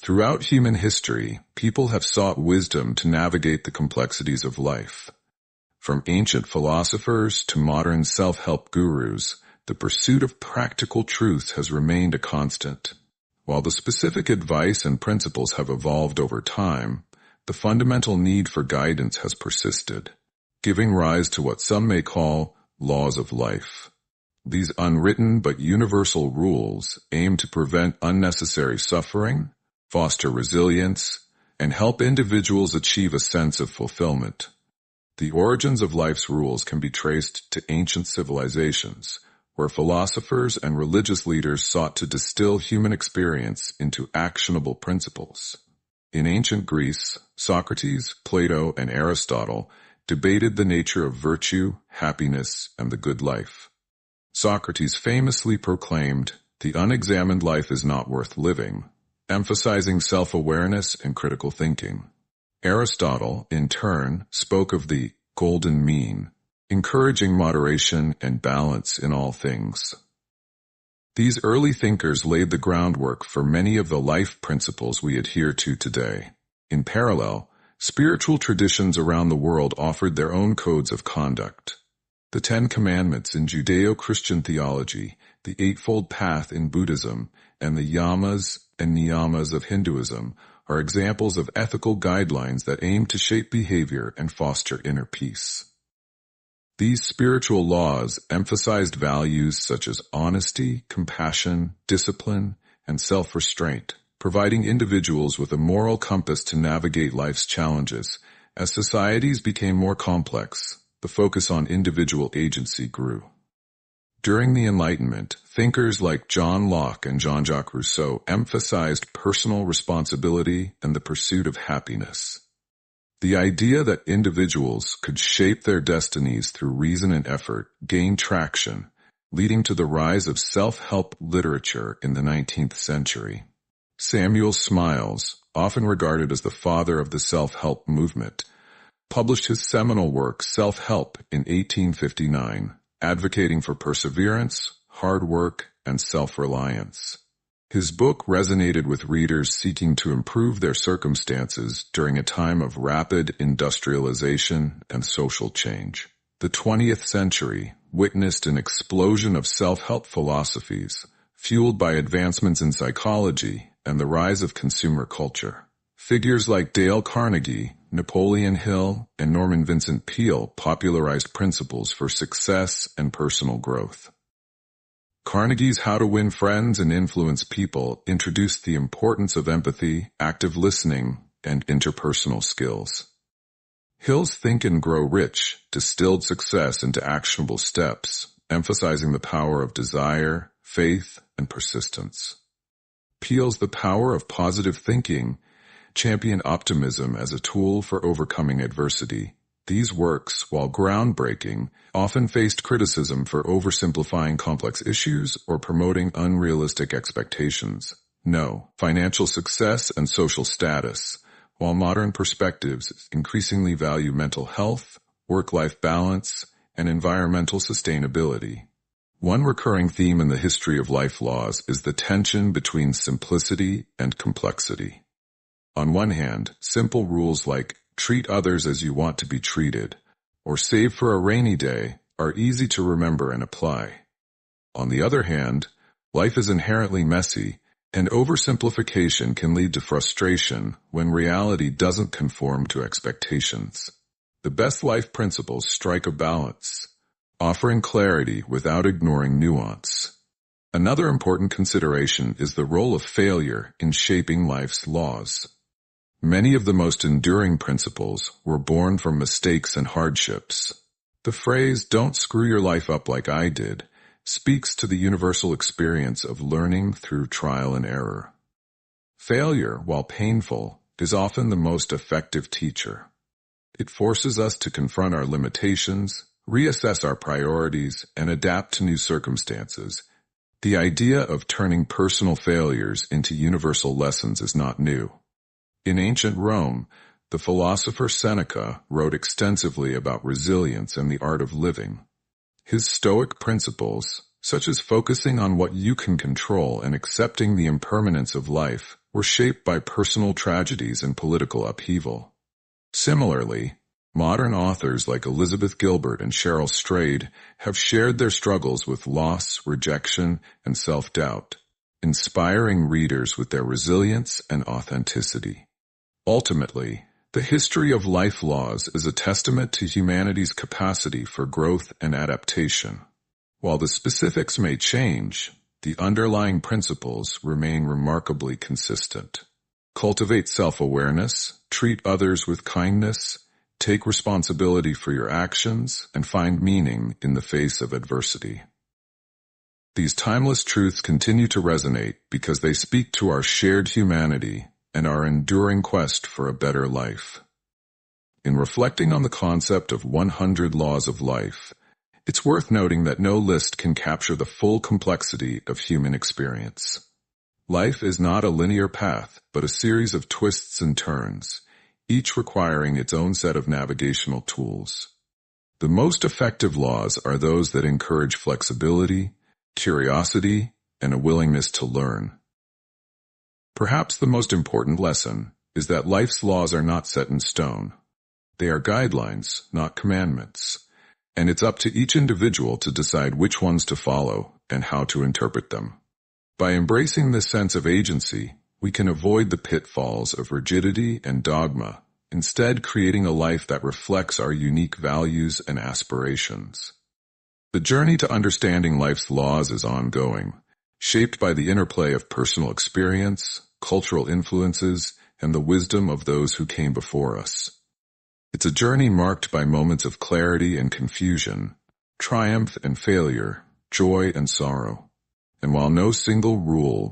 Throughout human history, people have sought wisdom to navigate the complexities of life. From ancient philosophers to modern self-help gurus, the pursuit of practical truth has remained a constant. While the specific advice and principles have evolved over time, the fundamental need for guidance has persisted, giving rise to what some may call laws of life. These unwritten but universal rules aim to prevent unnecessary suffering, foster resilience, and help individuals achieve a sense of fulfillment. The origins of life's rules can be traced to ancient civilizations, where philosophers and religious leaders sought to distill human experience into actionable principles. In ancient Greece, Socrates, Plato, and Aristotle debated the nature of virtue, happiness, and the good life. Socrates famously proclaimed, "The unexamined life is not worth living," emphasizing self-awareness and critical thinking. Aristotle, in turn, spoke of the golden mean, encouraging moderation and balance in all things. These early thinkers laid the groundwork for many of the life principles we adhere to today. In parallel, spiritual traditions around the world offered their own codes of conduct. The Ten Commandments in Judeo-Christian theology, the Eightfold Path in Buddhism, and the yamas and niyamas of Hinduism are examples of ethical guidelines that aim to shape behavior and foster inner peace. These spiritual laws emphasized values such as honesty, compassion, discipline, and self-restraint, providing individuals with a moral compass to navigate life's challenges. As societies became more complex, the focus on individual agency grew. During the Enlightenment, thinkers like John Locke and Jean-Jacques Rousseau emphasized personal responsibility and the pursuit of happiness. The idea that individuals could shape their destinies through reason and effort gained traction, leading to the rise of self-help literature in the 19th century. Samuel Smiles, often regarded as the father of the self-help movement, published his seminal work Self-Help in 1859, advocating for perseverance, hard work, and self-reliance. His book resonated with readers seeking to improve their circumstances during a time of rapid industrialization and social change. The 20th century witnessed an explosion of self-help philosophies, fueled by advancements in psychology and the rise of consumer culture. Figures like Dale Carnegie, Napoleon Hill, and Norman Vincent Peale popularized principles for success and personal growth. Carnegie's How to Win Friends and Influence People introduced the importance of empathy, active listening, and interpersonal skills. Hill's Think and Grow Rich distilled success into actionable steps, emphasizing the power of desire, faith, and persistence. Peale's The Power of Positive Thinking championed optimism as a tool for overcoming adversity. These works, while groundbreaking, often faced criticism for oversimplifying complex issues or promoting unrealistic expectations. No, financial success and social status, while modern perspectives increasingly value mental health, work-life balance, and environmental sustainability. One recurring theme in the history of life laws is the tension between simplicity and complexity. On one hand, simple rules like treat others as you want to be treated, or save for a rainy day, are easy to remember and apply. On the other hand, life is inherently messy, and oversimplification can lead to frustration when reality doesn't conform to expectations. The best life principles strike a balance, offering clarity without ignoring nuance. Another important consideration is the role of failure in shaping life's laws. Many of the most enduring principles were born from mistakes and hardships. The phrase, "Don't screw your life up like I did," speaks to the universal experience of learning through trial and error. Failure, while painful, is often the most effective teacher. It forces us to confront our limitations, reassess our priorities, and adapt to new circumstances. The idea of turning personal failures into universal lessons is not new. In ancient Rome, the philosopher Seneca wrote extensively about resilience and the art of living. His Stoic principles, such as focusing on what you can control and accepting the impermanence of life, were shaped by personal tragedies and political upheaval. Similarly, modern authors like Elizabeth Gilbert and Cheryl Strayed have shared their struggles with loss, rejection, and self-doubt, inspiring readers with their resilience and authenticity. Ultimately, the history of life laws is a testament to humanity's capacity for growth and adaptation. While the specifics may change, the underlying principles remain remarkably consistent. Cultivate self-awareness, treat others with kindness, take responsibility for your actions, and find meaning in the face of adversity. These timeless truths continue to resonate because they speak to our shared humanity and our enduring quest for a better life. In reflecting on the concept of 100 laws of life, it's worth noting that no list can capture the full complexity of human experience. Life is not a linear path, but a series of twists and turns, each requiring its own set of navigational tools. The most effective laws are those that encourage flexibility, curiosity, and a willingness to learn. Perhaps the most important lesson is that life's laws are not set in stone. They are guidelines, not commandments, and it's up to each individual to decide which ones to follow and how to interpret them. By embracing this sense of agency, we can avoid the pitfalls of rigidity and dogma, instead creating a life that reflects our unique values and aspirations. The journey to understanding life's laws is ongoing, shaped by the interplay of personal experience, cultural influences, and the wisdom of those who came before us. It's a journey marked by moments of clarity and confusion, triumph and failure, joy and sorrow. And while no single rule